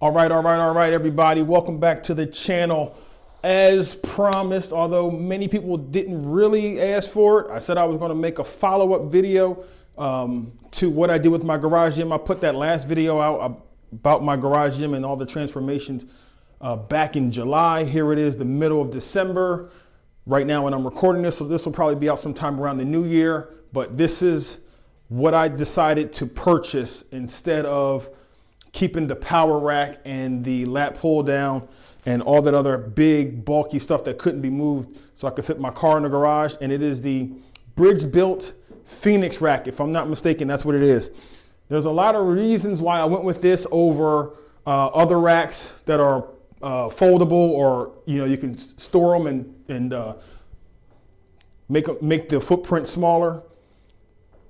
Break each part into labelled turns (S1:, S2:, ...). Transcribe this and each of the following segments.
S1: All right, everybody. Welcome back to the channel. As promised, although many people didn't really ask for it, I said I was going to make a follow-up video to what I did with my garage gym. I put that last video out about my garage gym and all the transformations back in July. Here it is, the middle of December. Right now when I'm recording this, so this will probably be out sometime around the new year, but this is what I decided to purchase instead of keeping the power rack and the lat pull down and all that other big bulky stuff that couldn't be moved so I could fit my car in the garage. And it is the Bridgebilt Phoenix rack. If I'm not mistaken, that's what it is. There's a lot of reasons why I went with this over other racks that are foldable, or you can store them and make the footprint smaller.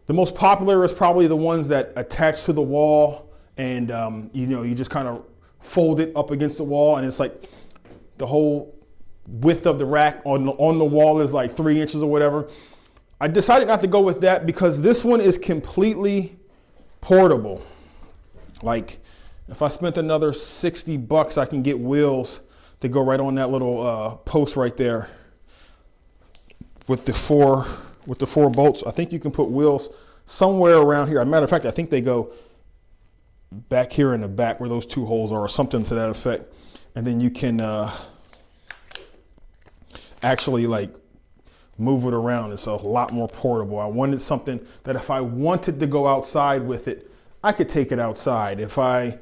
S1: The most popular is probably the ones that attach to the wall, and you just kind of fold it up against the wall, and it's like the whole width of the rack on the wall is like 3 inches or whatever. I decided not to go with that because this one is completely portable. Like if I spent another 60 bucks, I can get wheels to go right on that little post right there with the four bolts. I think you can put wheels somewhere around here. As a matter of fact, I think they go back here in the back where those two holes are, or something to that effect. And then you can actually like move it around. It's a lot more portable. I wanted something that if I wanted to go outside with it, I could take it outside. If I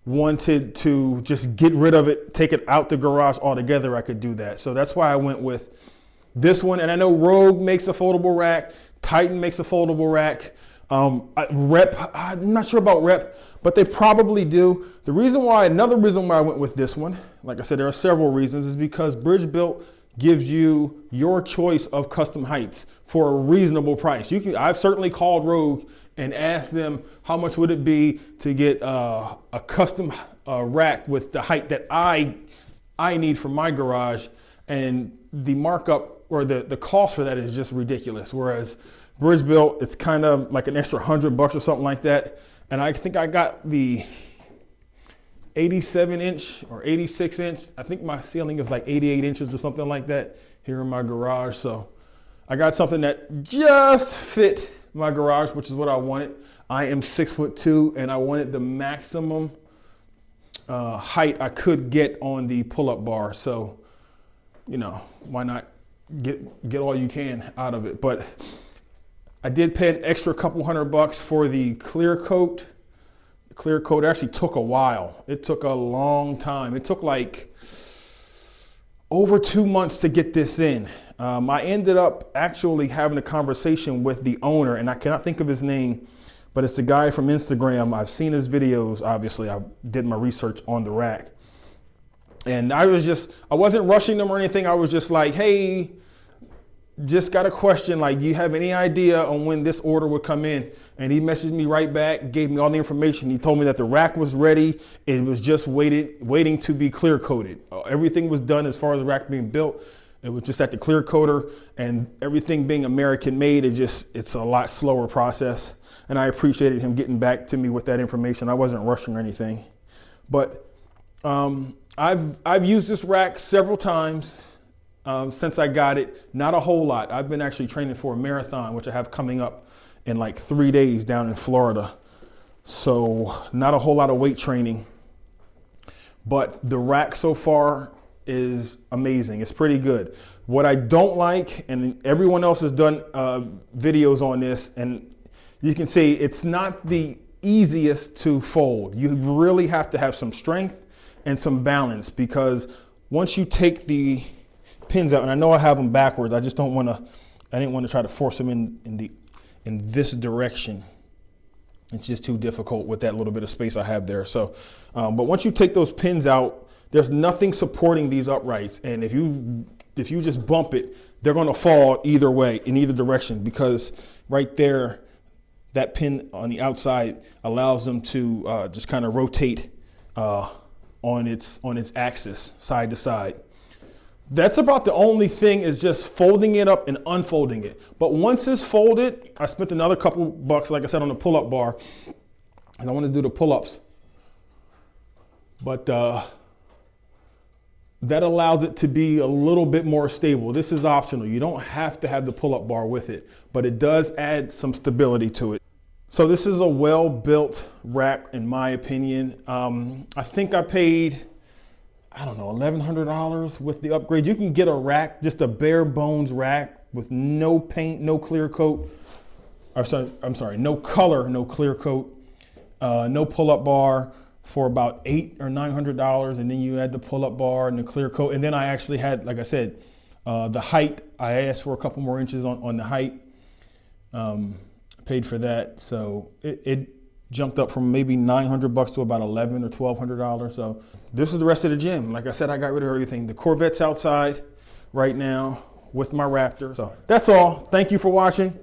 S1: wanted to just get rid of it, take it out the garage altogether, I could do that. So that's why I went with this one. And I know Rogue makes a foldable rack, Titan makes a foldable rack. Rep, I'm not sure about Rep, but they probably do. Another reason why I went with this one, like I said, there are several reasons, is because Bridgebilt gives you your choice of custom heights for a reasonable price. I've certainly called Rogue and asked them how much would it be to get a custom rack with the height that I need for my garage, and the markup or the cost for that is just ridiculous. Whereas Bridgebilt, it's kind of like an extra $100 or something like that. And I think I got the 87 inch or 86 inch. I think my ceiling is like 88 inches or something like that here in my garage. So I got something that just fit my garage, which is what I wanted. I am 6'2", and I wanted the maximum height I could get on the pull-up bar. So, why not get all you can out of it? But I did pay an extra couple $100 for the clear coat. The clear coat actually took a while. It took a long time. It took like over 2 months to get this in. I ended up actually having a conversation with the owner, and I cannot think of his name, but it's the guy from Instagram. I've seen his videos, obviously. I did my research on the rack. And I wasn't rushing them or anything. I was just like, hey, just got a question, like, do you have any idea on when this order would come in? And he messaged me right back, gave me all the information. He told me that the rack was ready. It was just waiting to be clear coated. Everything was done as far as the rack being built. It was just at the clear coater, and everything being American made, it's a lot slower process. And I appreciated him getting back to me with that information. I wasn't rushing or anything. But I've used this rack several times since I got it. Not a whole lot. I've been actually training for a marathon, which I have coming up in like 3 days down in Florida. So not a whole lot of weight training. But the rack so far is amazing. It's pretty good. What I don't like, and everyone else has done videos on this, and you can see it's not the easiest to fold. You really have to have some strength and some balance, because once you take the pins out, and I know I have them backwards, I just don't want to, I didn't want to try to force them in this direction. It's just too difficult with that little bit of space I have there. So, but once you take those pins out, there's nothing supporting these uprights. And if you just bump it, they're going to fall either way, in either direction, because right there, that pin on the outside allows them to just kind of rotate on its axis, side to side. That's about the only thing, is just folding it up and unfolding it. But once it's folded, I spent another couple bucks, like I said, on the pull-up bar, and I want to do the pull-ups. but that allows it to be a little bit more stable. This is optional. You don't have to have the pull-up bar with it, but it does add some stability to it. So this is a well-built rack, in my opinion. I think I paid, I don't know, $1,100 with the upgrade. You can get a rack, just a bare bones rack with no paint, no clear coat, I'm sorry, no color, no clear coat, no pull-up bar, for about $800 or $900, and then you add the pull-up bar and the clear coat. And then I actually had, like I said, the height. I asked for a couple more inches on the height. Paid for that, so it jumped up from maybe $900 to about $1,100 or $1,200. So this is the rest of the gym. Like I said, I got rid of everything. The Corvette's outside right now with my Raptor. So that's all. Thank you for watching.